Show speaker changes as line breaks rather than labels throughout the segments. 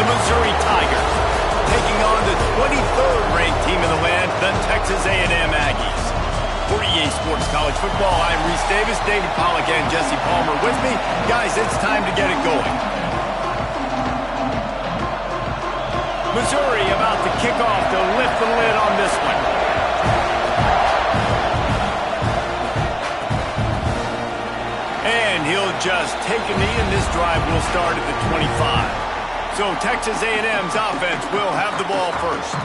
Missouri Tigers, taking on the 23rd ranked team in the land, the Texas A&M Aggies. For EA Sports College Football, I'm Reese Davis, David Pollack, and Jesse Palmer with me. Guys, it's time to get it going. Missouri about to kick off to lift the lid on this one. And he'll just take a knee, and this drive will start at the 25. So Texas A&M's offense will have the ball first.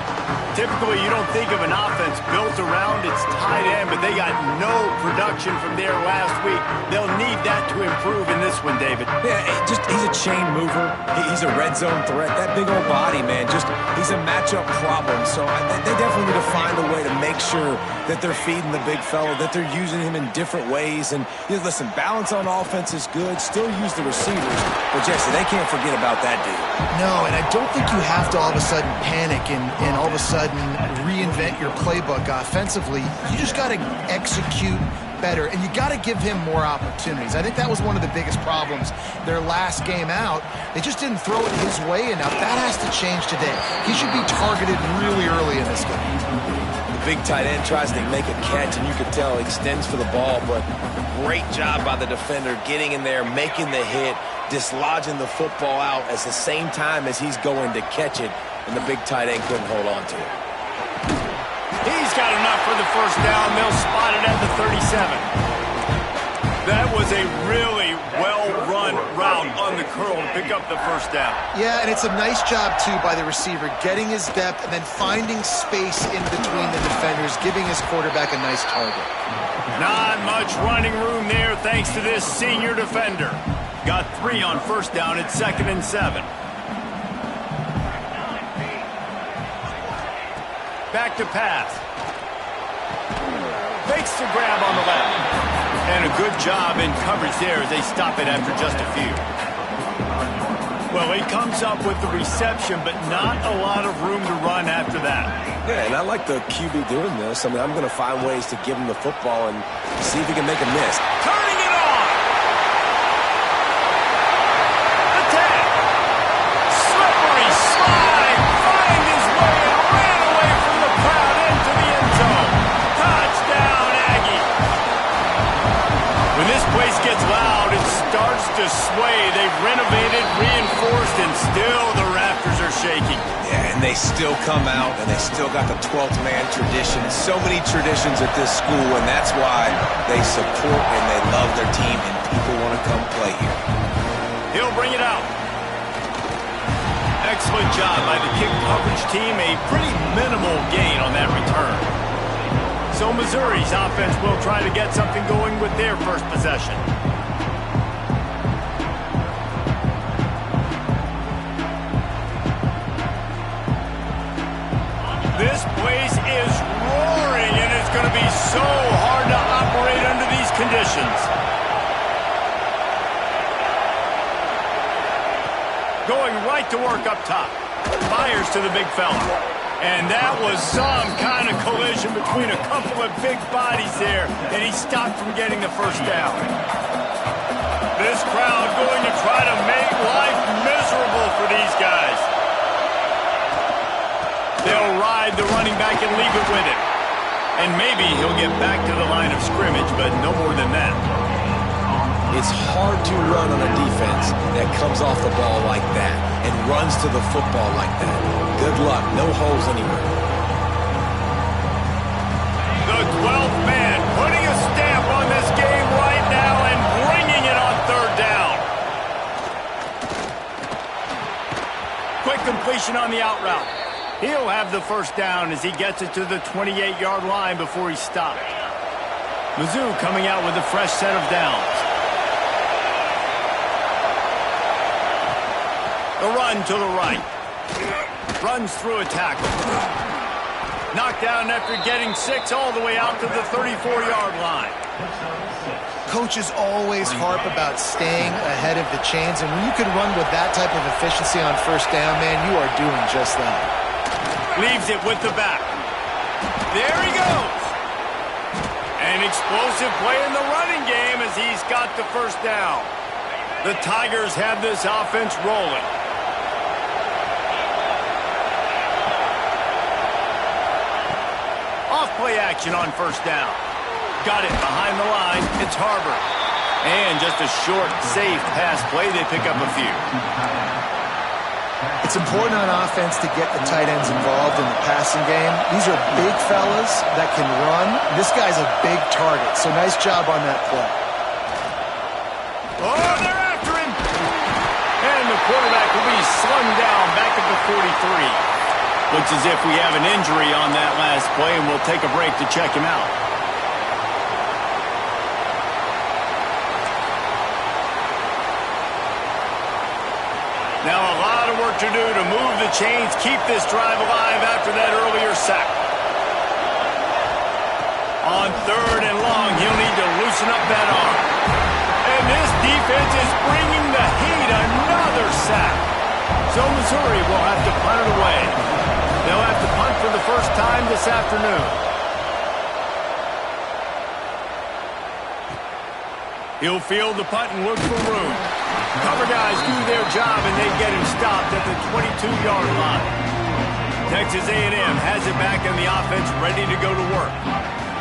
Typically, you don't think of an offense built around its tight end, but they got no production from there last week. They'll need that to improve in this one, David.
Yeah, he's a chain mover. He's a red zone threat. That big old body, man, he's a matchup problem. So they definitely need to find a way to make sure that they're feeding the big fella, that they're using him in different ways. And listen, balance on offense is good. Still use the receivers. But, Jesse, they can't forget about that dude.
No, and I don't think you have to all of a sudden panic and all of a sudden reinvent your playbook offensively. You just got to execute better, and you got to give him more opportunities. I think that was one of the biggest problems their last game out. They just didn't throw it his way enough. That has to change today. He should be targeted really early in this game.
The big tight end tries to make a catch, and you can tell he extends for the ball, but great job by the defender getting in there, making the hit, dislodging the football out at the same time as he's going to catch it, and the big tight end couldn't hold on to it.
He's got enough for the first down. They'll spot it at the 37. That was a really well-run route on the curl to pick up the first down.
Yeah, and it's a nice job, too, by the receiver, getting his depth and then finding space in between the defenders, giving his quarterback a nice target.
Not much running room there thanks to this senior defender. Got 3 on first down at 2nd and 7. Back to pass. Fakes the grab on the left. And a good job in coverage there as they stop it after just a few. Well, he comes up with the reception, but not a lot of room to run after that.
Yeah, and I like the QB doing this. I mean, I'm going to find ways to give him the football and see if he can make a miss.
Turning it on! Attack! Slippery slide! Find his way and ran away from the crowd into the end zone. Touchdown, Aggie! When this place gets loud, it starts to sway. They've renovated, reinforced, and still the rafters are shaking.
Yeah, and they still come out, and they still got the 12th man tradition. So many traditions at this school, and that's why they support and they love their team, and people want to come play here.
He'll bring it out. Excellent job by the kick coverage team. A pretty minimal gain on that return. So Missouri's offense will try to get something going with their first possession. This place is roaring, and it's going to be so hard to operate under these conditions. Going right to work up top. Fires to the big fella. And that was some kind of collision between a couple of big bodies there, and he stopped from getting the first down. This crowd going to try to make life miserable for these guys. They'll ride the running back and leave it with him. And maybe he'll get back to the line of scrimmage, but no more than that.
It's hard to run on a defense that comes off the ball like that and runs to the football like that. Good luck. No holes anywhere.
The 12th man putting a stamp on this game right now and bringing it on third down. Quick completion on the out route. He'll have the first down as he gets it to the 28-yard line before he stopped. Mizzou coming out with a fresh set of downs. The run to the right. Runs through a tackle. Knocked down after getting 6 all the way out to the 34-yard line.
Coaches always harp about staying ahead of the chains, and when you can run with that type of efficiency on first down, man, you are doing just that.
Leaves it with the back. There he goes. An explosive play in the running game as he's got the first down. The Tigers have this offense rolling. Play action on first down. Got it behind the line. It's Harbor. And just a short, safe pass play. They pick up a few.
It's important on offense to get the tight ends involved in the passing game. These are big fellas that can run. This guy's a big target, so nice job on that play.
Oh, they're after him. And the quarterback will be slung down back at the 43. Looks as if we have an injury on that last play, and we'll take a break to check him out. Now a lot of work to do to move the chains, keep this drive alive after that earlier sack. On third and long, he'll need to loosen up that arm. And this defense is bringing the heat. Another sack. So Missouri will have to punt it away. They'll have to punt for the first time this afternoon. He'll field the punt and look for room. Cover guys do their job, and they get him stopped at the 22-yard line. Texas A&M has it back in the offense, ready to go to work.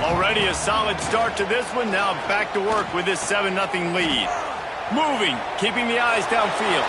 Already a solid start to this one. Now back to work with this 7-0 lead. Moving, keeping the eyes downfield.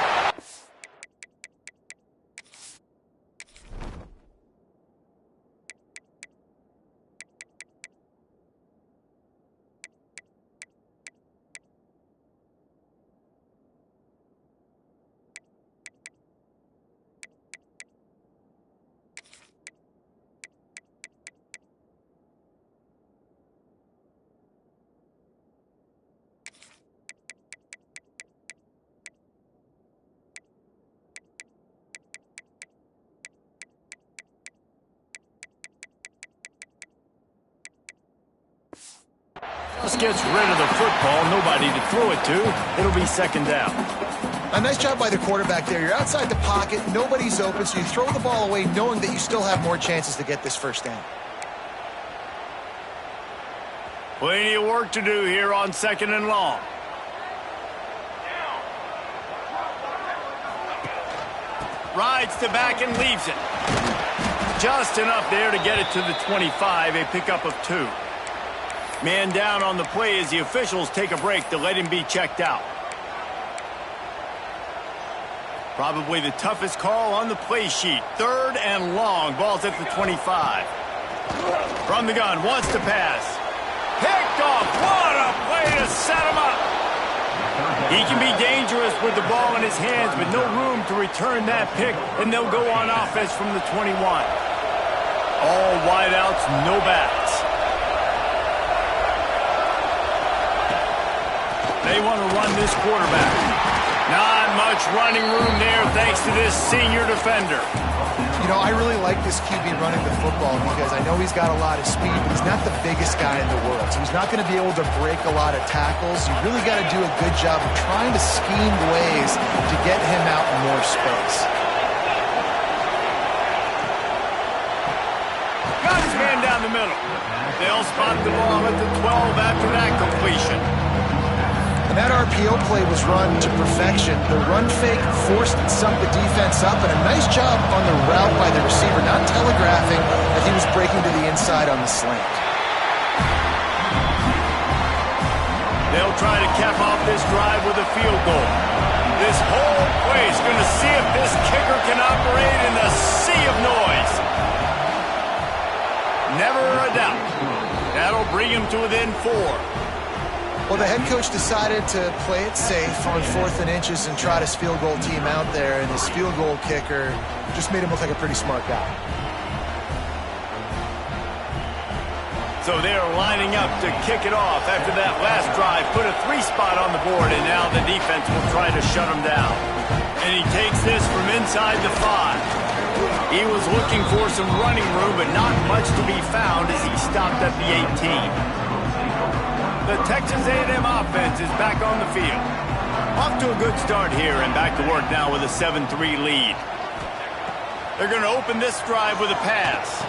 Just gets rid of the football, nobody to throw it to. It'll be second down.
A nice job by the quarterback there. You're outside the pocket, nobody's open, so you throw the ball away knowing that you still have more chances to get this first down.
Plenty of work to do here on second and long. Rides to back and leaves it. Just enough there to get it to the 25, a pickup of 2. Man down on the play as the officials take a break to let him be checked out. Probably the toughest call on the play sheet. Third and long. Ball's at the 25. From the gun, wants to pass. Picked off. What a play to set him up. He can be dangerous with the ball in his hands, but no room to return that pick, and they'll go on offense from the 21. All wideouts, no backs. They want to run this quarterback. Not much running room there thanks to this senior defender.
You know, I really like this QB running the football because I know he's got a lot of speed, but he's not the biggest guy in the world. So he's not going to be able to break a lot of tackles. You really got to do a good job of trying to scheme ways to get him out in more space.
Got his man down the middle. They'll spot the ball at the 12 after that completion.
And that RPO play was run to perfection. The run fake forced and sunk the defense up, and a nice job on the route by the receiver, not telegraphing that he was breaking to the inside on the slant.
They'll try to cap off this drive with a field goal. This whole play is going to see if this kicker can operate in a sea of noise. Never a doubt. That'll bring him to within 4.
Well, the head coach decided to play it safe on 4th and inches and trot his field goal team out there, and his field goal kicker just made him look like a pretty smart guy.
So they're lining up to kick it off after that last drive. Put a 3 spot on the board, and now the defense will try to shut him down. And he takes this from inside the 5. He was looking for some running room, but not much to be found as he stopped at the 18. The Texas A&M offense is back on the field. Off to a good start here and back to work now with a 7-3 lead. They're going to open this drive with a pass.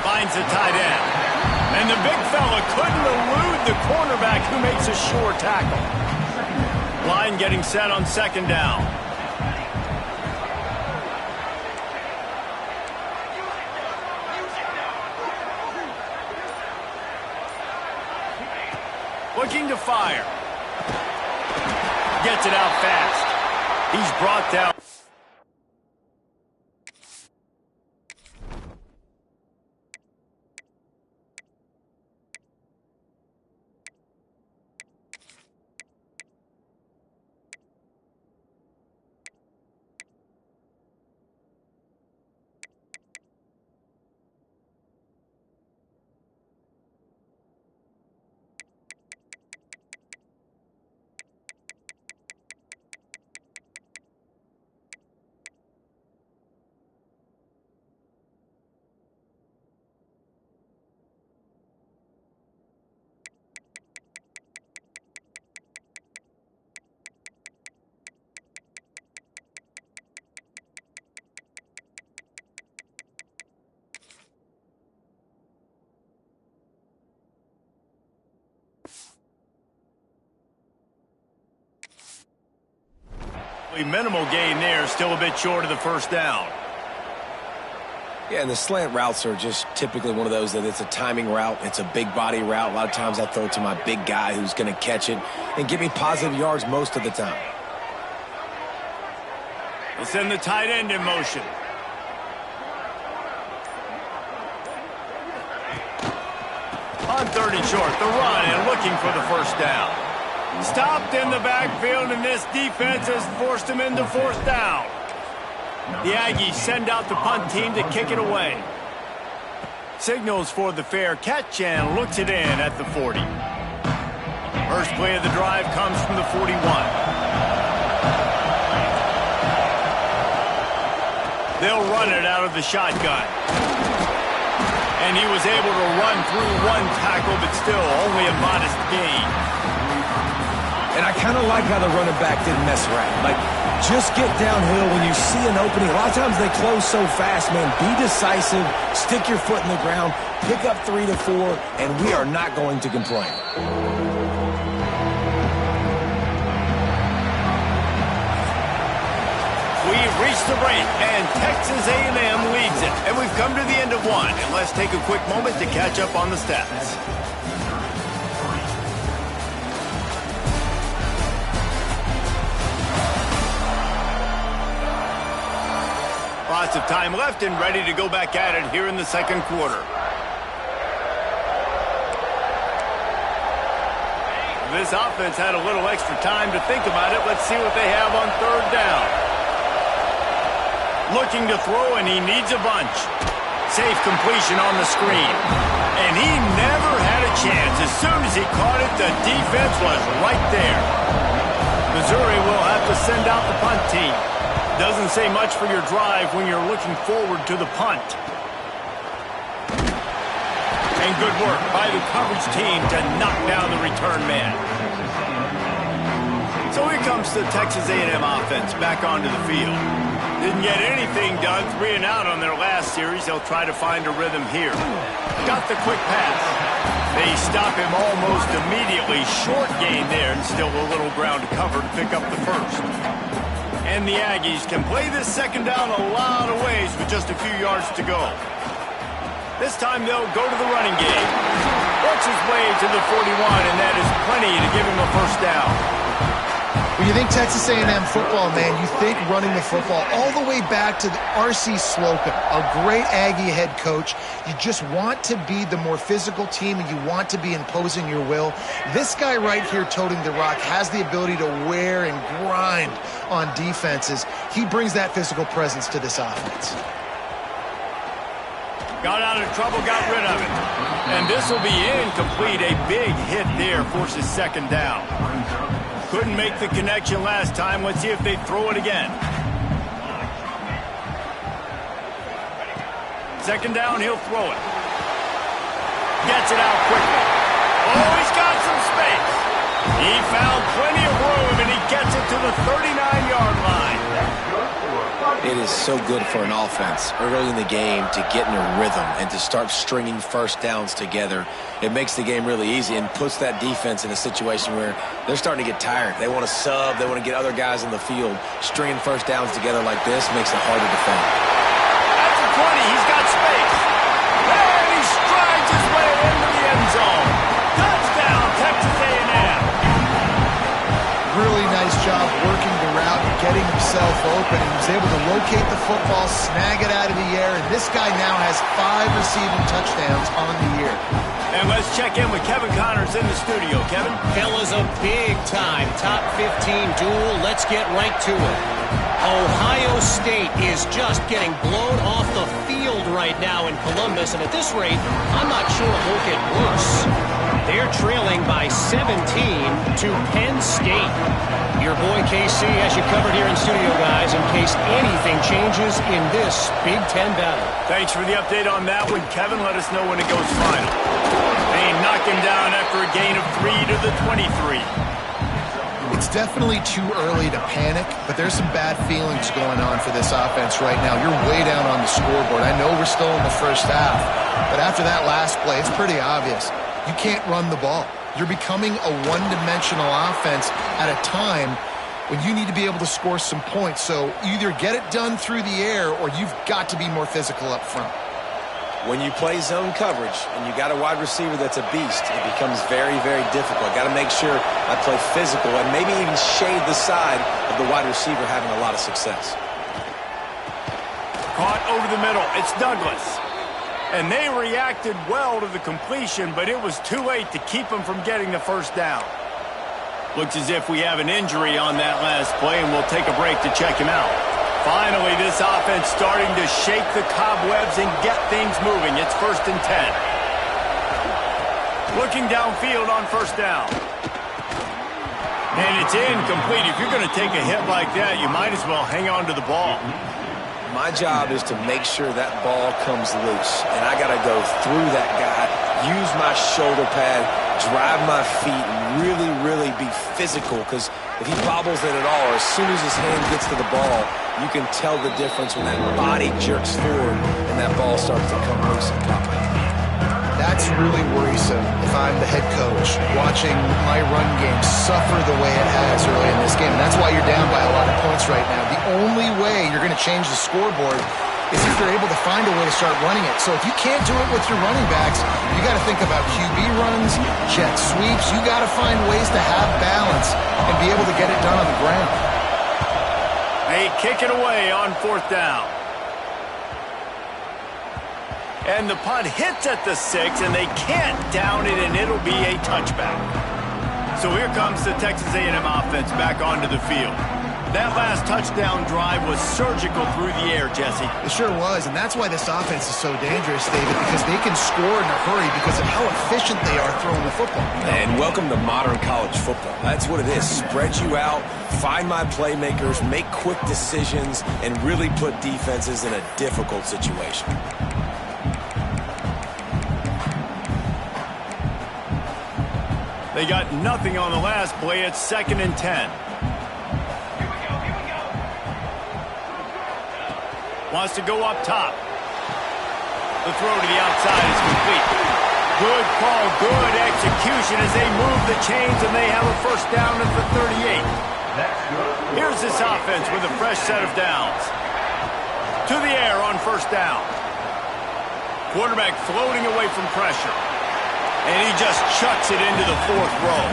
Finds the tight end. And the big fella couldn't elude the cornerback who makes a sure tackle. Line getting set on second down. looking to fire. Gets it out fast. He's brought down. Minimal gain there, still a bit short of the first down.
Yeah, and the slant routes are just typically one of those that it's a timing route. It's a big body route. A lot of times I throw it to my big guy who's going to catch it and give me positive yards most of the time.
They'll send the tight end in motion. On 30 short, the run and looking for the first down. Stopped in the backfield, and this defense has forced him into fourth down. The Aggies send out the punt team to kick it away. Signals for the fair catch and looks it in at the 40. First play of the drive comes from the 41. They'll run it out of the shotgun. And he was able to run through one tackle, but still only a modest gain.
And I kind of like how the running back didn't mess around. Like, just get downhill when you see an opening. A lot of times they close so fast, man. Be decisive, stick your foot in the ground, pick up 3 to 4, and we are not going to complain.
We've reached the break, and Texas A&M leads it. And we've come to the end of one. And let's take a quick moment to catch up on the stats. Lots of time left and ready to go back at it here in the second quarter. This offense had a little extra time to think about it. Let's see what they have on third down. Looking to throw, and he needs a bunch. Safe completion on the screen. And he never had a chance. As soon as he caught it, the defense was right there. Missouri will have to send out the punt team. Doesn't say much for your drive when you're looking forward to the punt. And good work by the coverage team to knock down the return man. So here comes the Texas A&M offense back onto the field. Didn't get anything done 3 and out on their last series. They'll try to find a rhythm here. Got the quick pass. They stop him almost immediately. Short gain there, and still a little ground to cover to pick up the first. And the Aggies can play this second down a lot of ways with just a few yards to go. This time they'll go to the running game. Works his way to the 41, and that is plenty to give him a first down.
When you think Texas A&M football, man, you think running the football all the way back to the R.C. Slocum, a great Aggie head coach. You just want to be the more physical team, and you want to be imposing your will. This guy right here toting the rock has the ability to wear and grind on defenses. He brings that physical presence to this offense.
Got out of trouble, got rid of it. And this will be incomplete. A big hit there forces second down. Couldn't make the connection last time. Let's see if they throw it again. Second down, he'll throw it. Gets it out quickly. Oh, he's got some space. He found plenty of room, and he gets it to the 39-yard line.
It is so good for an offense early in the game to get in a rhythm and to start stringing first downs together. It makes the game really easy and puts that defense in a situation where they're starting to get tired. They want to sub. They want to get other guys on the field. Stringing first downs together like this makes it hard to defend.
At the 20, he's got space. And he strides his way into the end zone. Touchdown, Texas A&M.
working the route and getting himself open. He was able to locate the football, snag it out of the air, and this guy now has 5 receiving touchdowns on the year.
And let's check in with Kevin Connors in the studio. Kevin?
Fellas, a big-time top 15 duel. Let's get right to it. Ohio State is just getting blown off the field right now in Columbus, and at this rate, I'm not sure it won't get worse. They're trailing by 17 to Penn State. Your boy KC has you covered here in studio, guys, in case anything changes in this Big Ten battle.
Thanks for the update on that one, Kevin. Let us know when it goes final. They knock him down after a gain of 3 to the 23.
It's definitely too early to panic, but there's some bad feelings going on for this offense right now. You're way down on the scoreboard. I know we're still in the first half, but after that last play, it's pretty obvious. You can't run the ball. You're becoming a one-dimensional offense at a time when you need to be able to score some points. So either get it done through the air or you've got to be more physical up front.
When you play zone coverage and you got a wide receiver that's a beast, it becomes very, very difficult. Got to make sure I play physical and maybe even shade the side of the wide receiver having a lot of success.
Caught over the middle. It's Douglas. And they reacted well to the completion, but it was too late to keep them from getting the first down. Looks as if we have an injury on that last play, and we'll take a break to check him out. Finally, this offense starting to shake the cobwebs and get things moving. It's 1st and 10. Looking downfield on first down. And it's incomplete. If you're going to take a hit like that, you might as well hang on to the ball.
My job is to make sure that ball comes loose, and I got to go through that guy, use my shoulder pad, drive my feet, and really, really be physical, because if he bobbles it at all, or as soon as his hand gets to the ball, you can tell the difference when that body jerks forward and that ball starts to come loose and pop out.
That's really worrisome if I'm the head coach watching my run game suffer the way it has early in this game. And that's why you're down by a lot of points right now. The only way you're going to change the scoreboard is if they're able to find a way to start running it. So if you can't do it with your running backs, you got to think about QB runs, jet sweeps. You got to find ways to have balance and be able to get it done on the ground.
They kick it away on 4th down. And the punt hits at the 6, and they can't down it, and it'll be a touchback. So here comes the Texas A&M offense back onto the field. That last touchdown drive was surgical through the air, Jesse.
It sure was, and that's why this offense is so dangerous, David, because they can score in a hurry because of how efficient they are throwing the football.
And welcome to modern college football. That's what it is. Spread you out, find my playmakers, make quick decisions, and really put defenses in a difficult situation.
They got nothing on the last play. It's 2nd and 10. Wants to go up top. The throw to the outside is complete. Good call, good execution as they move the chains, and they have a first down at the 38. Here's this offense with a fresh set of downs. To the air on first down. Quarterback floating away from pressure. And he just chucks it into the 4th row.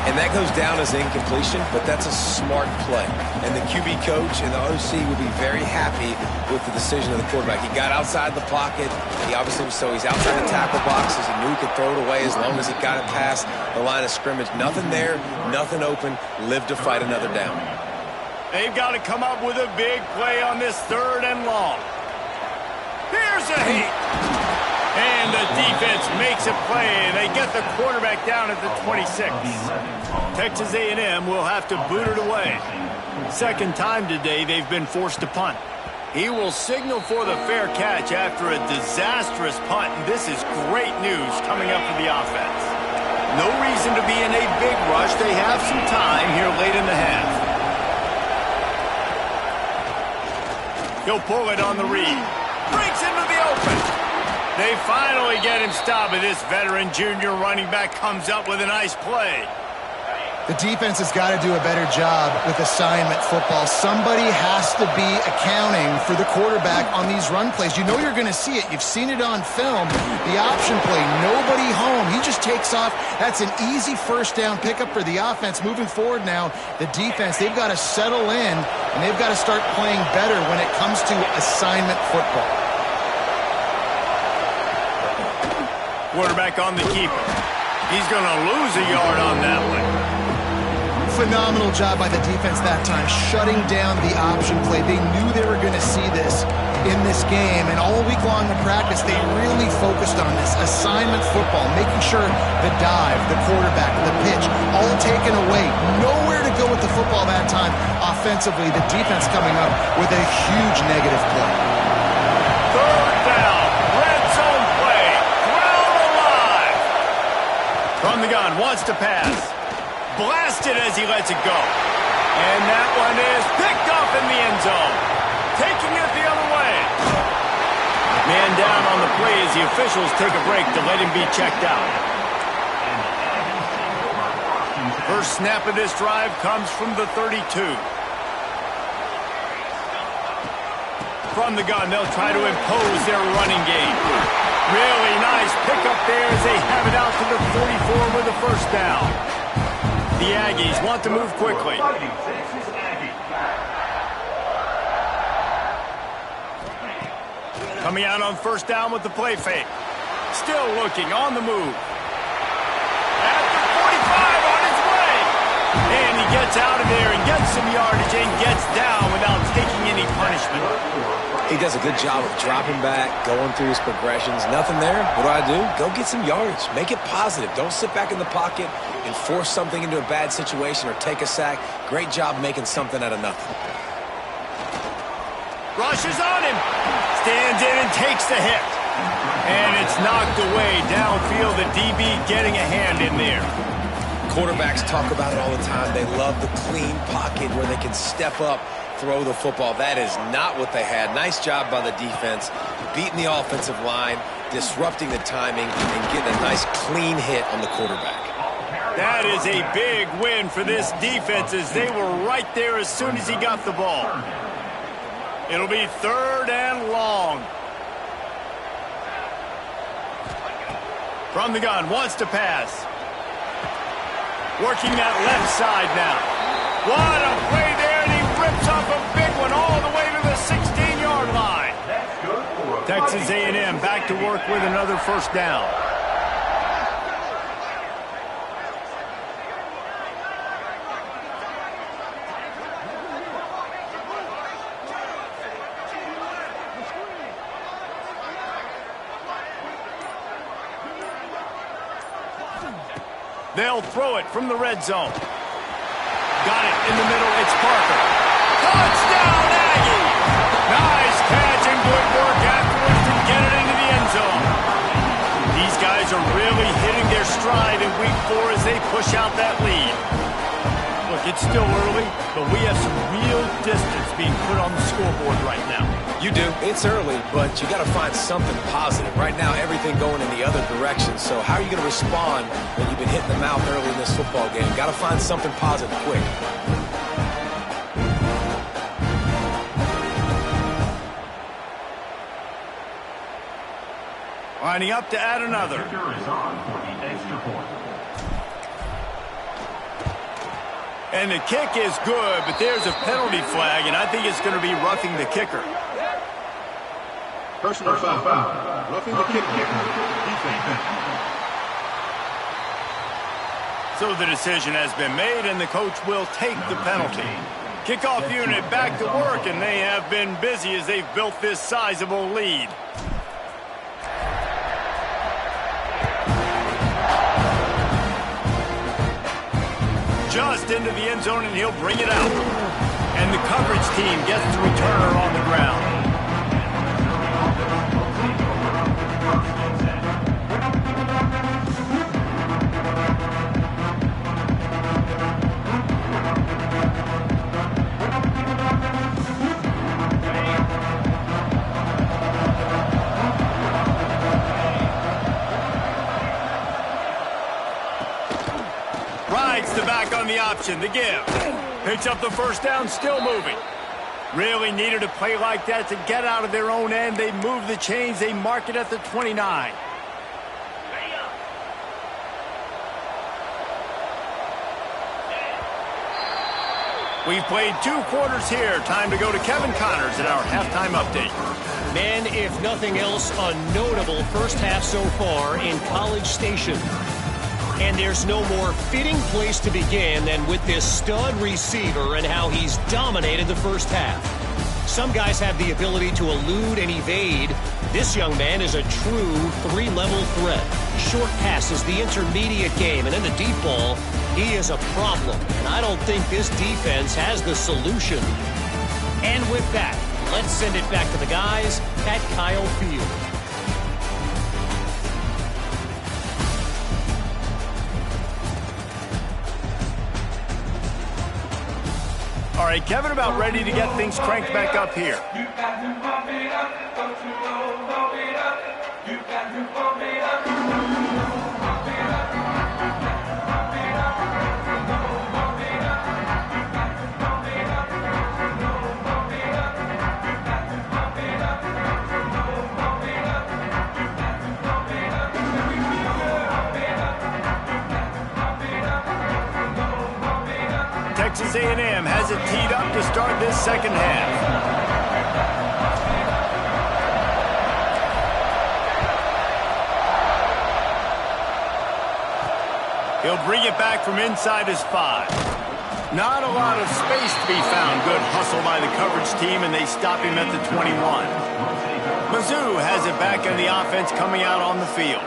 And that goes down as incompletion, but that's a smart play. And the QB coach and the OC will be very happy with the decision of the quarterback. He got outside the pocket. He obviously, so he's outside the tackle boxes. He knew he could throw it away as long as he got it past the line of scrimmage. Nothing there, nothing open. Live to fight another down.
They've got to come up with a big play on this 3rd and long. Here's a hit. And the defense makes a play, and they get the quarterback down at the 26. Texas A&M will have to boot it away. 2nd time today they've been forced to punt. He will signal for the fair catch after a disastrous punt, and this is great news coming up for the offense. No reason to be in a big rush. They have some time here late in the half. He'll pull it on the read. Breaks into the open. They finally get him stopped, and this veteran junior running back comes up with a nice play.
The defense has got to do a better job with assignment football. Somebody has to be accounting for the quarterback on these run plays. You know you're going to see it. You've seen it on film. The option play, nobody home. He just takes off. That's an easy first down pickup for the offense. Moving forward now, the defense, they've got to settle in, and they've got to start playing better when it comes to assignment football.
Quarterback on the keeper. He's going to lose a yard on that one.
Phenomenal job by the defense that time, shutting down the option play. They knew they were going to see this in this game, and all week long in practice, they really focused on this assignment football, making sure the dive, the quarterback, the pitch, all taken away. Nowhere to go with the football that time. Offensively, the defense coming up with a huge negative play.
Third down, red zone play, ground alive. From the gun, wants to pass. Blasted as he lets it go. And that one is picked up in the end zone. Taking it the other way. Man down on the play as the officials take a break to let him be checked out. First snap of this drive comes from the 32. From the gun, they'll try to impose their running game. Really nice pickup there as they have it out to the 44 with a first down. The Aggies want to move quickly. Coming out on first down with the play fake. Still looking on the move. At the 45 on his way. And he gets out of there and gets some yardage and gets down without taking any punishment.
He does a good job of dropping back, going through his progressions. Nothing there. What do? Go get some yardage. Make it positive. Don't sit back in the pocket and force something into a bad situation or take a sack. Great job making something out of nothing.
Rushes on him. Stands in and takes the hit. And it's knocked away downfield. The DB getting a hand in there.
Quarterbacks talk about it all the time. They love the clean pocket where they can step up, throw the football. That is not what they had. Nice job by the defense, beating the offensive line, disrupting the timing, and getting a nice clean hit on the quarterback.
That is a big win for this defense as they were right there as soon as he got the ball. It'll be third and long. From the gun, wants to pass. Working that left side now. What a play there, and he rips off a big one all the way to the 16-yard line. Texas A&M back to work with another first down. They'll throw it from the red zone. Got it in the middle. It's Parker. Touchdown, Aggie! Nice catch and good work afterwards to get it into the end zone. These guys are really hitting their stride in week 4 as they push out that lead. Look, it's still early, but we have some real distance being put on the scoreboard right now.
You do. It's early, but you got to find something positive. Right now, everything going in the other direction. So how are you going to respond when you've been hitting the mouth early in this football game? Got to find something positive quick.
Lining up to add another. And the kick is good, but there's a penalty flag, and I think it's going to be roughing the kicker.
Personal foul. Roughing the kicker.
So the decision has been made, and the coach will take the penalty. Kickoff unit back to work, and they have been busy as they've built this sizable lead. Just into the end zone, and he'll bring it out. And the coverage team gets the returner on the ground. Rides the back on the option, the give. Picks up the first down, still moving. Really needed a play like that to get out of their own end. They move the chains. They mark it at the 29. We've played 2 quarters here. Time to go to Kevin Connors in our halftime update.
Man, if nothing else, a notable first half so far in College Station. And there's no more fitting place to begin than with this stud receiver and how he's dominated the first half. Some guys have the ability to elude and evade. This young man is a true 3-level threat. Short passes, the intermediate game, and in the deep ball, he is a problem. And I don't think this defense has the solution. And with that, let's send it back to the guys at Kyle Field.
All right, Kevin, about ready to get things cranked back up here. Texas A&M has it teed up to start this second half. He'll bring it back from inside his 5. Not a lot of space to be found. Good hustle by the coverage team, and they stop him at the 21. Mizzou has it back in the offense coming out on the field.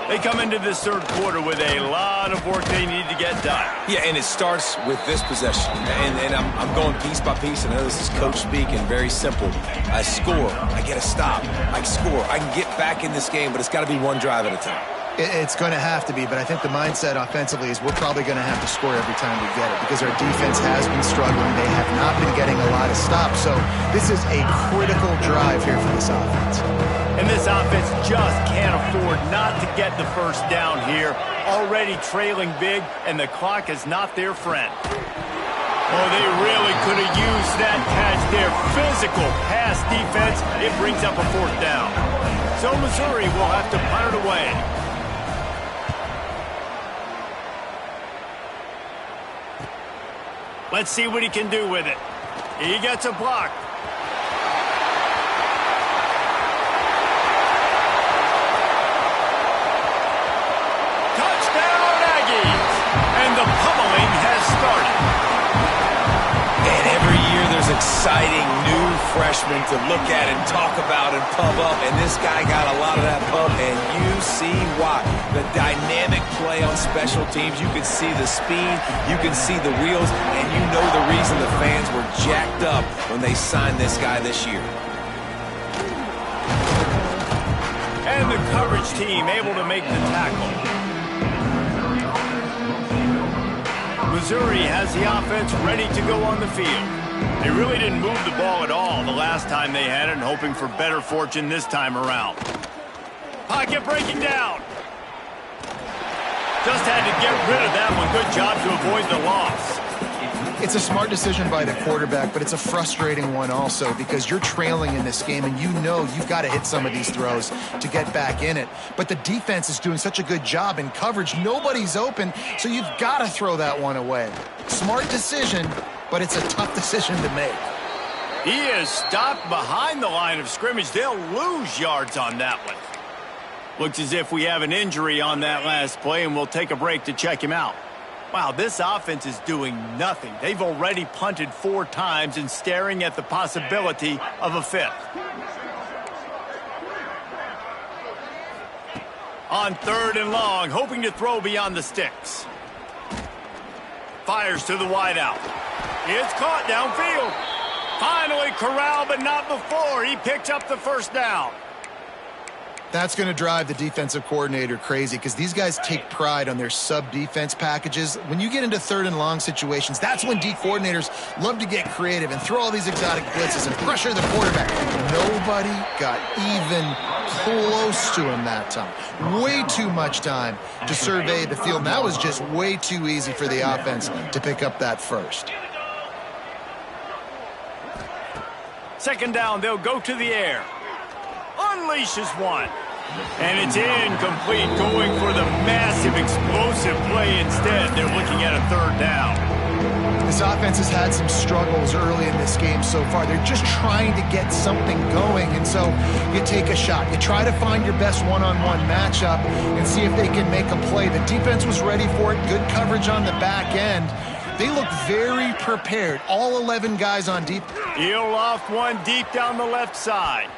They come into this third quarter with a lot of work they need to get done.
Yeah, and it starts with this possession. And I'm going piece by piece, and I know this is coach speaking, very simple. I score, I get a stop, I score. I can get back in this game, but it's got to be one drive at a time.
It's going to have to be, but I think the mindset offensively is we're probably going to have to score every time we get it because our defense has been struggling. They have not been getting a lot of stops, so this is a critical drive here for this offense.
And this offense just can't afford not to get the first down here. Already trailing big, and the clock is not their friend. Oh, they really could have used that catch there. Physical pass defense. It brings up a 4th down. So Missouri will have to punt it away. Let's see what he can do with it. He gets a block. Touchdown, Aggies! And the pummeling has started.
And every year there's exciting new freshmen to look at and talk about and pub up. And this guy got a lot of that pub, and you see why. The dynamic play on special teams. You can see the speed. You can see the wheels. And you know the reason the fans were jacked up when they signed this guy this year.
And the coverage team able to make the tackle. Missouri has the offense ready to go on the field. They really didn't move the ball at all the last time they had it, and hoping for better fortune this time around. Pocket breaking down. Just had to get rid of that one. Good job to avoid the loss.
It's a smart decision by the quarterback, but it's a frustrating one also because you're trailing in this game and you know you've got to hit some of these throws to get back in it. But the defense is doing such a good job in coverage. Nobody's open, so you've got to throw that one away. Smart decision, but it's a tough decision to make.
He is stopped behind the line of scrimmage. They'll lose yards on that one. Looks as if we have an injury on that last play, and we'll take a break to check him out. Wow, this offense is doing nothing. They've already punted 4 times and staring at the possibility of a 5th. On 3rd and long, hoping to throw beyond the sticks. Fires to the wideout. It's caught downfield. Finally corralled, but not before. He picks up the first down.
That's going to drive the defensive coordinator crazy because these guys take pride on their sub-defense packages. When you get into 3rd and long situations, that's when D coordinators love to get creative and throw all these exotic blitzes and pressure the quarterback. Nobody got even close to him that time. Way too much time to survey the field. And that was just way too easy for the offense to pick up that first.
2nd down, they'll go to the air. Unleashes one. And it's incomplete, going for the massive explosive play instead. They're looking at a 3rd down.
This offense has had some struggles early in this game so far. They're just trying to get something going, and so you take a shot. You try to find your best one-on-one matchup and see if they can make a play. The defense was ready for it. Good coverage on the back end. They look very prepared. All 11 guys on deep.
He'll loft one deep down the left side.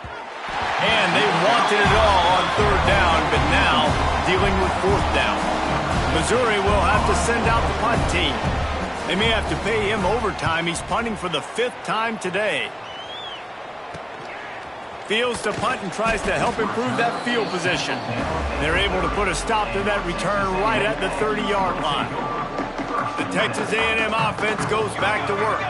And they wanted it all on 3rd down, but now dealing with 4th down. Missouri will have to send out the punt team. They may have to pay him overtime. He's punting for the 5th time today. Fields to punt and tries to help improve that field position. They're able to put a stop to that return right at the 30-yard line. The Texas A&M offense goes back to work.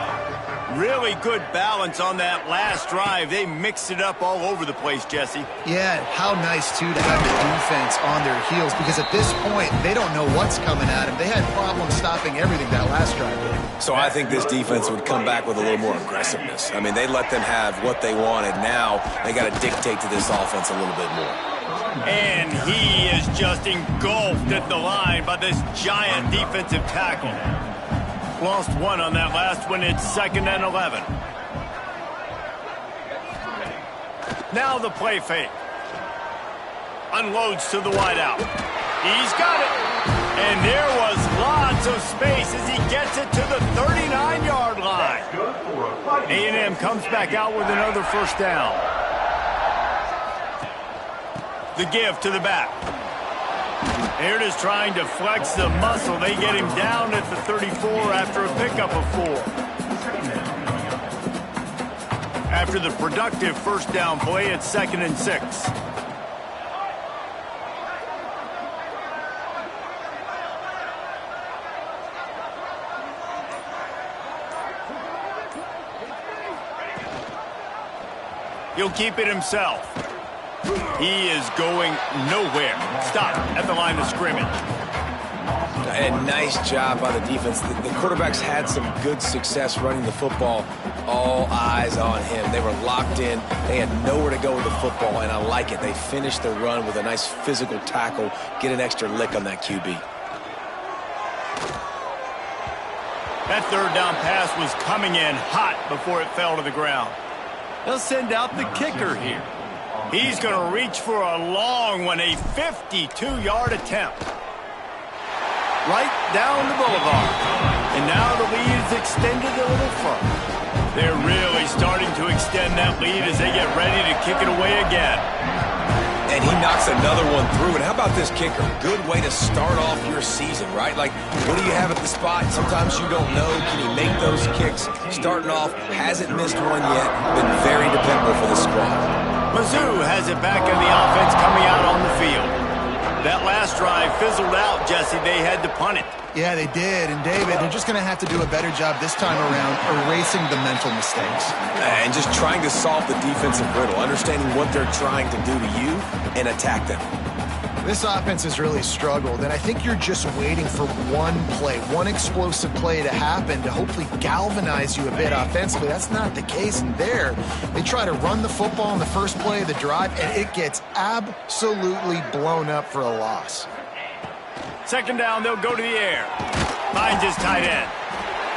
Really good balance on that last drive. They mixed it up all over the place, Jesse.
Yeah, how nice, too, to have the defense on their heels, because at this point, they don't know what's coming at them. They had problems stopping everything that last drive.
So I think this defense would come back with a little more aggressiveness. I mean, they let them have what they wanted. Now they got to dictate to this offense a little bit more.
And he is just engulfed at the line by this giant defensive tackle. Lost one on that last one. It's 2nd and 11. Now the play fake. Unloads to the wideout. He's got it. And there was lots of space as he gets it to the 39-yard line. A&M comes back out with another 1st down. The give to the back. Here it is, trying to flex the muscle. They get him down at the 34 after a pickup of 4. After the productive 1st down play, it's 2nd and 6. He'll keep it himself. He is going nowhere. Stop at the line of scrimmage.
And nice job by the defense. The quarterbacks had some good success running the football. All eyes on him. They were locked in. They had nowhere to go with the football, and I like it. They finished the run with a nice physical tackle. Get an extra lick on that QB.
That 3rd down pass was coming in hot before it fell to the ground. They'll send out the kicker here. He's going to reach for a long one, a 52-yard attempt. Right down the boulevard. And now the lead is extended a little further. They're really starting to extend that lead as they get ready to kick it away again.
And he knocks another one through. And how about this kicker? Good way to start off your season, right? Like, what do you have at the spot? Sometimes you don't know. Can he make those kicks? Starting off, hasn't missed one yet. Been very dependable for the squad.
Mizzou has it back in the offense coming out on the field. That last drive fizzled out, Jesse. They had to punt it.
Yeah, they did. And, David, they're just going to have to do a better job this time around erasing the mental mistakes.
And just trying to solve the defensive riddle, understanding what they're trying to do to you and attack them.
This offense has really struggled, and I think you're just waiting for one play, one explosive play to happen to hopefully galvanize you a bit offensively. That's not the case in there. They try to run the football in the first play of the drive, and it gets absolutely blown up for a loss.
2nd down, they'll go to the air. Finds his tight end.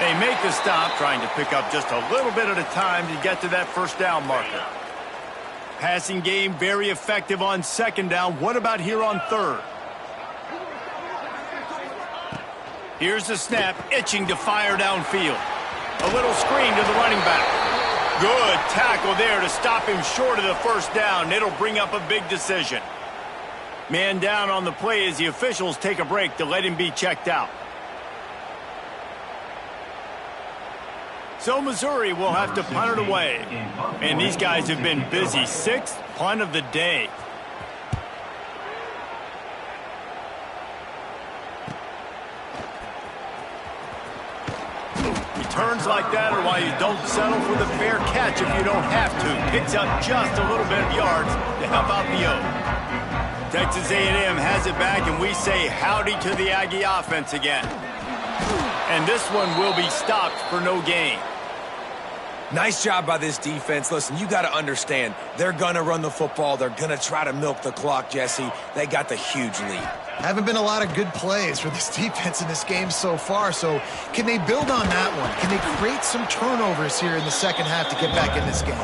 They make the stop, trying to pick up just a little bit at a time to get to that 1st down marker. Passing game very effective on 2nd down. What about here on 3rd? Here's the snap, itching to fire downfield. A little screen to the running back. Good tackle there to stop him short of the 1st down. It'll bring up a big decision. Man down on the play as the officials take a break to let him be checked out. So Missouri will have to punt it away. And these guys have been busy. 6th punt of the day. runs like that are why you don't settle for the fair catch if you don't have to. Picks up just a little bit of yards to help out the O. Texas A&M has it back, and we say howdy to the Aggie offense again. And this one will be stopped for no gain.
Nice job by this defense. Listen, you got to understand, they're going to run the football. They're going to try to milk the clock, Jesse. They got the huge lead.
Haven't been a lot of good plays for this defense in this game so far, so can they build on that one? Can they create some turnovers here in the second half to get back in this game?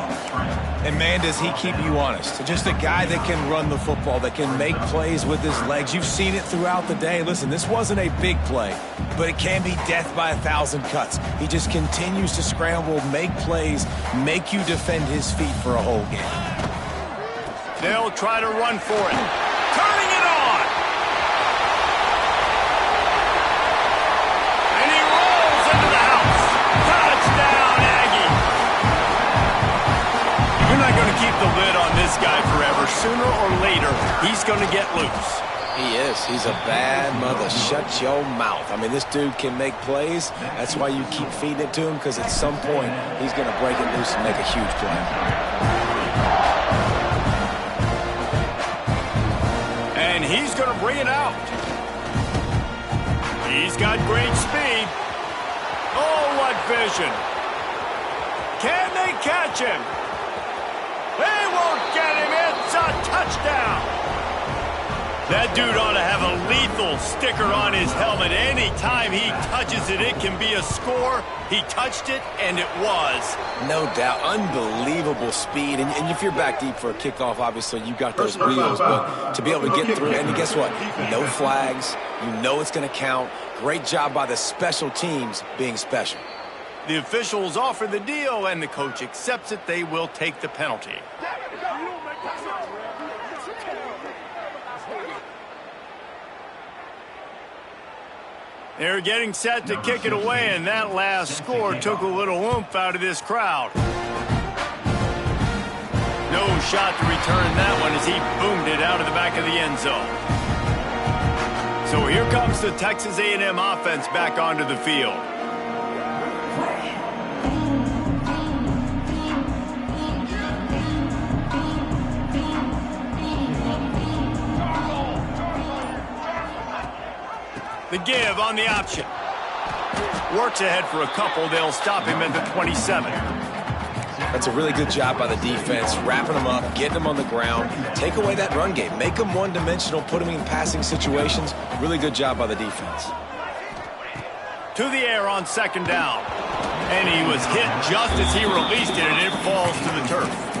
And, man, does he keep you honest. Just a guy that can run the football, that can make plays with his legs. You've seen it throughout the day. Listen, this wasn't a big play, but it can be death by 1,000 cuts. He just continues to scramble, make plays, make you defend his feet for a whole game.
They'll try to run for it. Turning it on! And he rolls into the house. Touchdown, Aggie! You're not going to keep the lid on this guy forever. Sooner or later, he's going to get loose.
He is. He's a bad mother. Shut your mouth. I mean, this dude can make plays. That's why you keep feeding it to him, because at some point, he's going to break it loose and make a huge play.
And he's going to bring it out. He's got great speed. Oh, what vision. Can they catch him? They won't get him. It's a touchdown. That dude ought to have a lethal sticker on his helmet. Anytime he touches it, it can be a score. He touched it, and it was.
No doubt. Unbelievable speed. And if you're back deep for a kickoff, obviously you got those wheels. But to be able to get through, and guess what? No flags. You know it's going to count. Great job by the special teams being special.
The officials offer the deal, and the coach accepts it. They will take the penalty. They're getting set to kick it away, and that last score took a little oomph out of this crowd. No shot to return that one as he boomed it out of the back of the end zone. So here comes the Texas A&M offense back onto the field. The give on the option. Works ahead for a couple. They'll stop him at the 27.
That's a really good job by the defense, wrapping them up, getting them on the ground. Take away that run game. Make them one-dimensional, put them in passing situations. Really good job by the defense.
To the air on second down. And he was hit just as he released it, and it falls to the turf.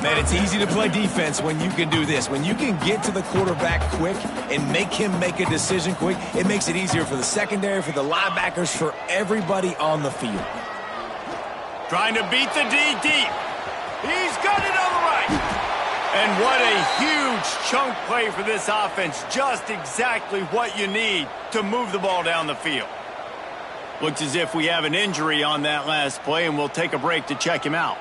Man, it's easy to play defense when you can do this. When you can get to the quarterback quick and make him make a decision quick, it makes it easier for the secondary, for the linebackers, for everybody on the field.
Trying to beat the D deep. He's got it on the right. And what a huge chunk play for this offense. Just exactly what you need to move the ball down the field. Looks as if we have an injury on that last play, and we'll take a break to check him out.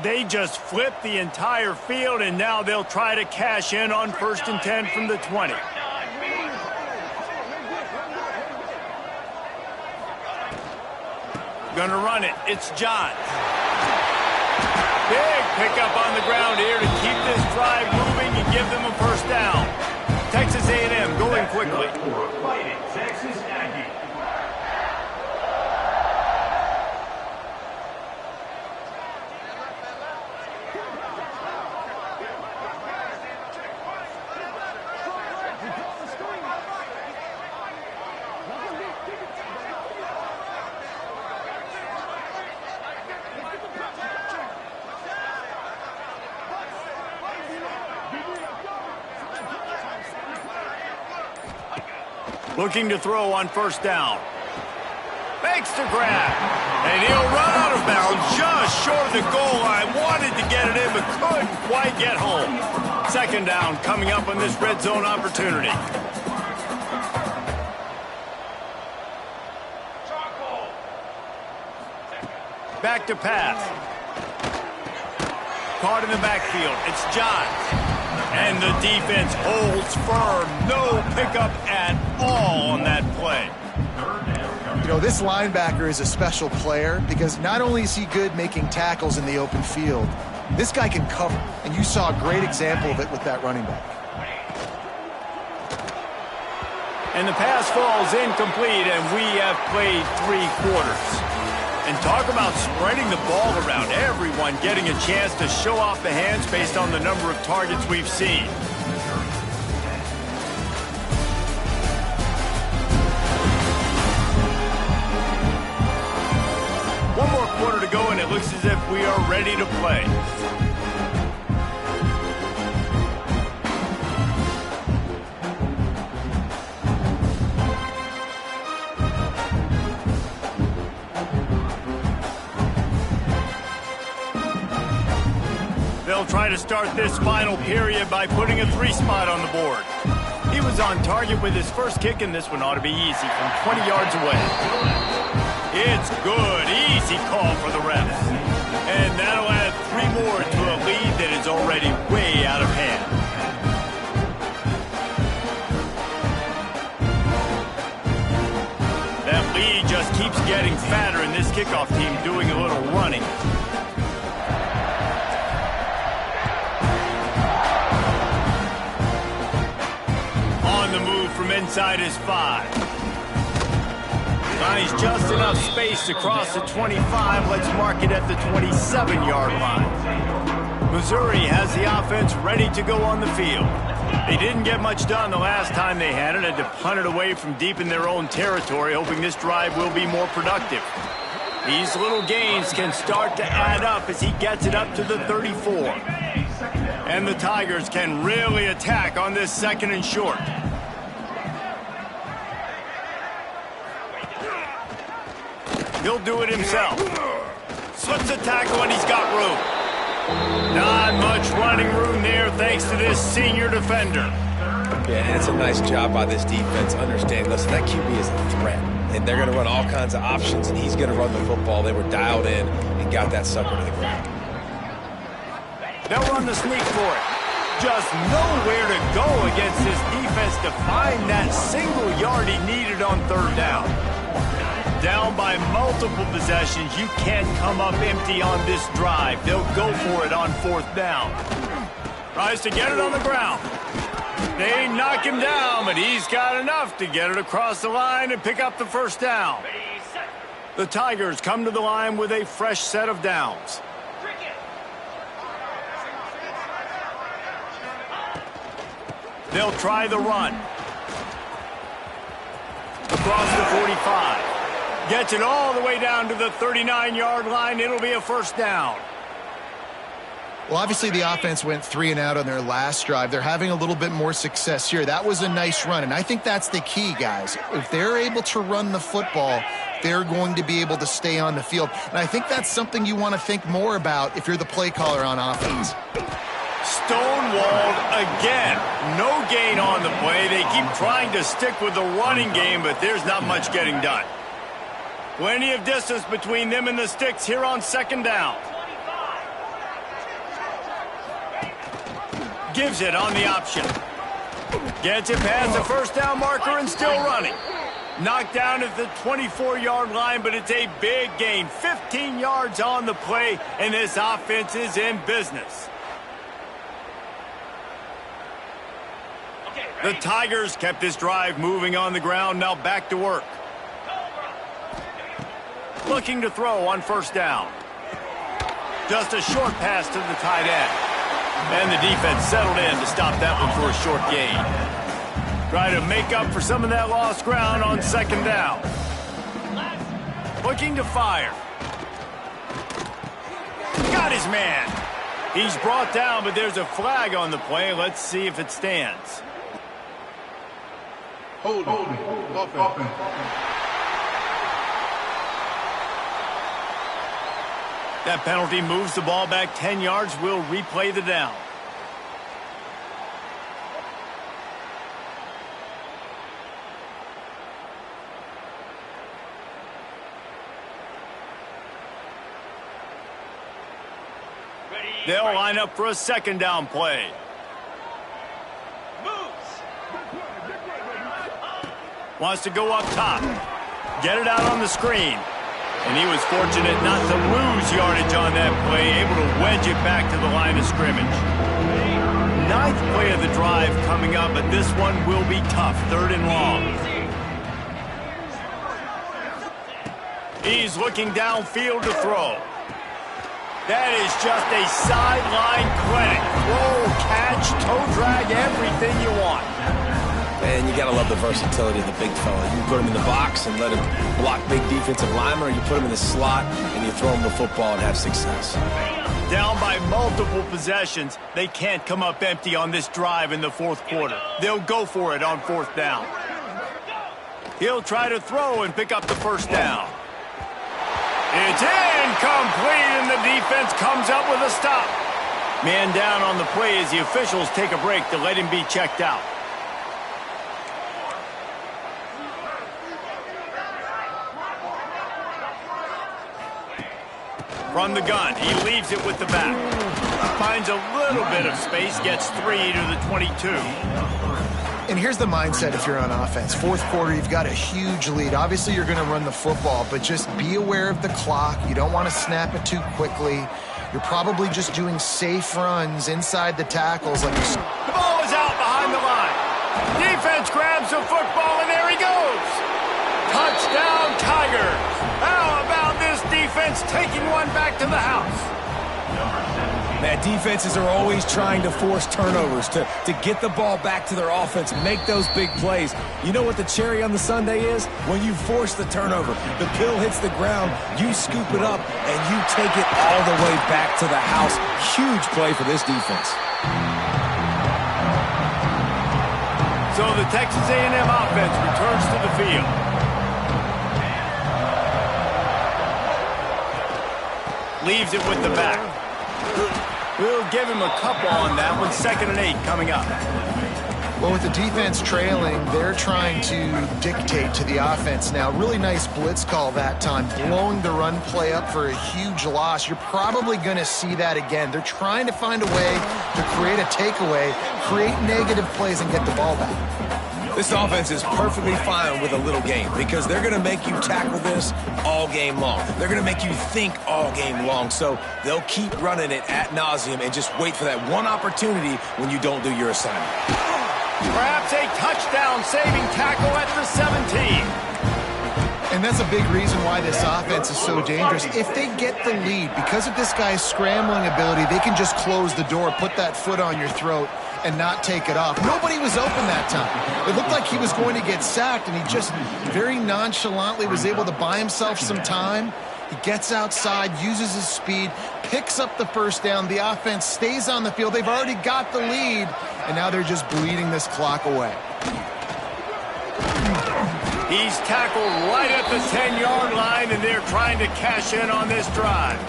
They just flipped the entire field, and now they'll try to cash in on 1st and 10 from the 20. Gonna run it. It's Johns. Big pickup on the ground here to keep this drive moving and give them a first down. Texas A&M going quickly.
Fighting Texas Aggie.
Looking to throw on 1st down. Fakes to grab. And he'll run out of bounds just short of the goal line. Wanted to get it in, but couldn't quite get home. 2nd down coming up on this red zone opportunity. Back to pass. Caught in the backfield. It's Johns. And the defense holds firm. No pickup at all on that play.
You know, this linebacker is a special player because not only is he good making tackles in the open field, this guy can cover. And you saw a great example of it with that running back.
And the pass falls incomplete, and we have played 3 quarters. And talk about spreading the ball around, everyone getting a chance to show off the hands based on the number of targets we've seen. One more quarter to go, and it looks as if we are ready to play. They'll try to start this final period by putting a 3 spot on the board. He was on target with his first kick, and this one ought to be easy from 20 yards away. It's good. Easy call for the refs. And that'll add 3 more to a lead that is already way out of hand. That lead just keeps getting fatter, and this kickoff team doing a little running. From inside his 5. Finds just enough space to cross the 25. Let's mark it at the 27-yard line. Missouri has the offense ready to go on the field. They didn't get much done the last time they had it. Had to punt it away from deep in their own territory, hoping this drive will be more productive. These little gains can start to add up as he gets it up to the 34. And the Tigers can really attack on this 2nd and short. He'll do it himself. Slips a tackle, and he's got room. Not much running room there thanks to this senior defender.
Yeah, and it's a nice job by this defense understanding, listen, that QB is a threat. And they're going to run all kinds of options, and he's going to run the football. They were dialed in and got that sucker to the ground.
They'll run the sneak for it. Just nowhere to go against this defense to find that single yard he needed on 3rd down. Down by multiple possessions, you can't come up empty on this drive. They'll go for it on 4th down. Tries to get it on the ground. They knock him down, but he's got enough to get it across the line and pick up the 1st down. The Tigers come to the line with a fresh set of downs. They'll try the run. Across the 45. Gets it all the way down to the 39-yard line. It'll be a 1st down.
Well, obviously the offense went 3 and out on their last drive. They're having a little bit more success here. That was a nice run, and I think that's the key, guys. If they're able to run the football, they're going to be able to stay on the field. And I think that's something you want to think more about if you're the play caller on offense.
Stonewalled again. No gain on the play. They keep trying to stick with the running game, but there's not much getting done. Plenty of distance between them and the sticks here on 2nd down. Gives it on the option. Gets it past the 1st down marker and still running. Knocked down at the 24-yard line, but it's a big gain. 15 yards on the play, and this offense is in business. The Tigers kept this drive moving on the ground. Now back to work. Looking to throw on 1st down. Just a short pass to the tight end. And the defense settled in to stop that one for a short gain. Try to make up for some of that lost ground on 2nd down. Looking to fire. Got his man. He's brought down, but there's a flag on the play. Let's see if it stands.
Hold it.
That penalty moves the ball back 10 yards. We'll replay the down. They'll line up for a 2nd down play. Wants to go up top. Get it out on the screen. And he was fortunate not to lose yardage on that play, able to wedge it back to the line of scrimmage. Ninth play of the drive coming up, but this one will be tough. 3rd and long. He's looking downfield to throw. That is just a sideline clinic. Roll, catch, toe drag, everything you want.
Man, you got to love the versatility of the big fella. You can put him in the box and let him block big defensive linemen, or you put him in the slot and you throw him the football and have success.
Down by multiple possessions, they can't come up empty on this drive in the 4th quarter. They'll go for it on 4th down. He'll try to throw and pick up the 1st down. It's incomplete, and the defense comes up with a stop. Man down on the play as the officials take a break to let him be checked out. From the gun, he leaves it with the back. Finds a little bit of space, gets 3 to the 22.
And here's the mindset if you're on offense. 4th quarter, you've got a huge lead. Obviously, you're going to run the football, but just be aware of the clock. You don't want to snap it too quickly. You're probably just doing safe runs inside the tackles.
The ball is out behind the line. Defense grabs the football, and there he goes. Touchdown, Tigers. How about this defense taking one back to the house?
Man, defenses are always trying to force turnovers to get the ball back to their offense, make those big plays. You know what the cherry on the sundae is? When you force the turnover, the pill hits the ground, you scoop it up, and you take it all the way back to the house. Huge play for this defense.
So the Texas A&M offense returns to the field. Leaves it with the back. We'll give him a couple on that one. 2nd and 8 coming up.
Well, with the defense trailing, they're trying to dictate to the offense now. Really nice blitz call that time, blowing the run play up for a huge loss. You're probably going to see that again. They're trying to find a way to create a takeaway, create negative plays, and get the ball back.
This offense is perfectly fine with a little game because they're going to make you tackle this all game long. They're going to make you think all game long. So they'll keep running it ad nauseum and just wait for that one opportunity when you don't do your assignment.
Perhaps a touchdown-saving tackle at the 17.
And that's a big reason why this offense is so dangerous. If they get the lead, because of this guy's scrambling ability, they can just close the door, put that foot on your throat, and not take it off. Nobody was open that time. It looked like he was going to get sacked, and he just very nonchalantly was able to buy himself some time. He gets outside, uses his speed, picks up the 1st down. The offense stays on the field. They've already got the lead, and now they're just bleeding this clock away.
He's tackled right at the 10-yard line, and they're trying to cash in on this drive.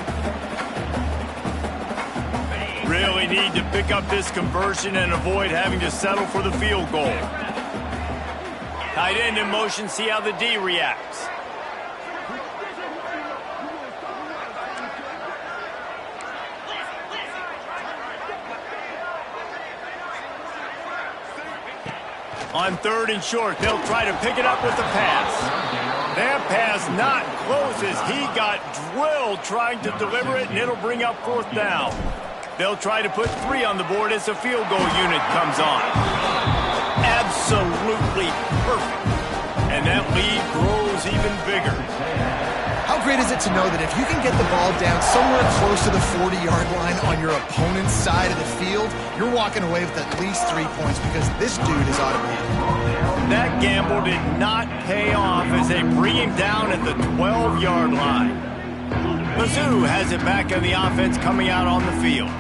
Really need to pick up this conversion and avoid having to settle for the field goal. Tight end in motion, see how the D reacts. On 3rd and short, they'll try to pick it up with the pass. That pass not close as he got drilled trying to deliver it, and it'll bring up 4th down. They'll try to put 3 on the board as the field goal unit comes on. Absolutely perfect. And that lead grows even bigger.
How great is it to know that if you can get the ball down somewhere close to the 40-yard line on your opponent's side of the field, you're walking away with at least 3 points because this dude is automated.
That gamble did not pay off as they bring him down at the 12-yard line. Mizzou has it back on the offense coming out on the field.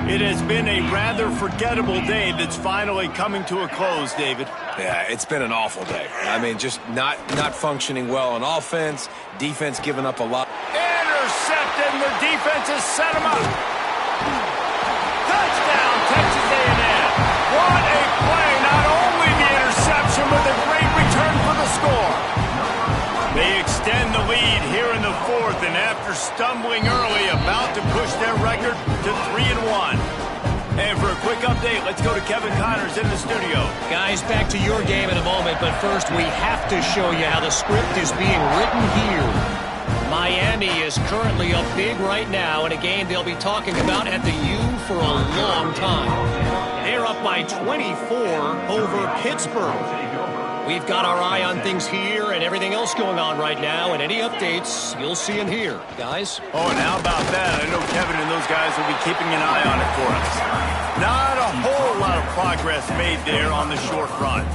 It has been a rather forgettable day that's finally coming to a close, David.
Yeah, it's been an awful day. I mean, just not functioning well on offense, defense giving up a lot.
Intercepted, and the defense has set him up. Touchdown, Texas A&M. What a play. Not only the interception, but the great return for the score. They extend the lead here in the 4th, and after stumbling early, about to push their record to 3-1. And for a quick update, let's go to Kevin Connors in the studio.
Guys, back to your game in a moment, but first we have to show you how the script is being written here. Miami is currently up big right now in a game they'll be talking about at the U for a long time. They're up by 24 over Pittsburgh. We've got our eye on things here and everything else going on right now, and any updates, you'll see them here. Guys?
Oh, and how about that? I know Kevin and those guys will be keeping an eye on it for us. Not a whole lot of progress made there on the short run.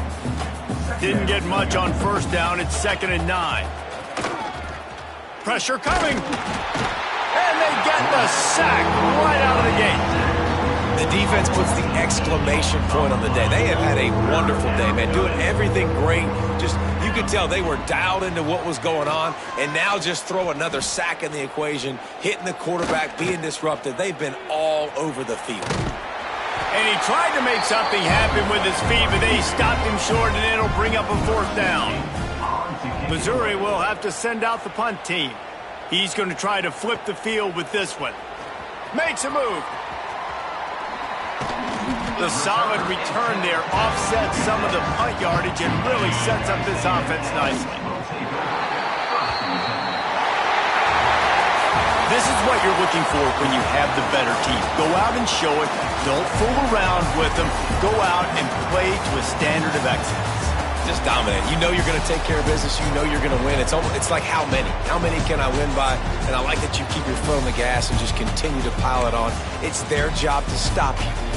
Didn't get much on first down. It's 2nd and 9. Pressure coming. And they get the sack right out of the gate.
The defense puts the exclamation point on the day. They have had a wonderful day, man, doing everything great. Just, you could tell they were dialed into what was going on, and now just throw another sack in the equation, hitting the quarterback, being disruptive. They've been all over the field.
And he tried to make something happen with his feet, but they stopped him short, and it'll bring up a 4th down. Missouri will have to send out the punt team. He's going to try to flip the field with this one. Makes a move. The solid return there offsets some of the punt yardage and really sets up this offense nicely. This is what you're looking for when you have the better team. Go out and show it. Don't fool around with them. Go out and play to a standard of excellence.
Just dominant. You know you're going to take care of business. You know you're going to win. It's like how many? How many can I win by? And I like that you keep your foot on the gas and just continue to pile it on. It's their job to stop you.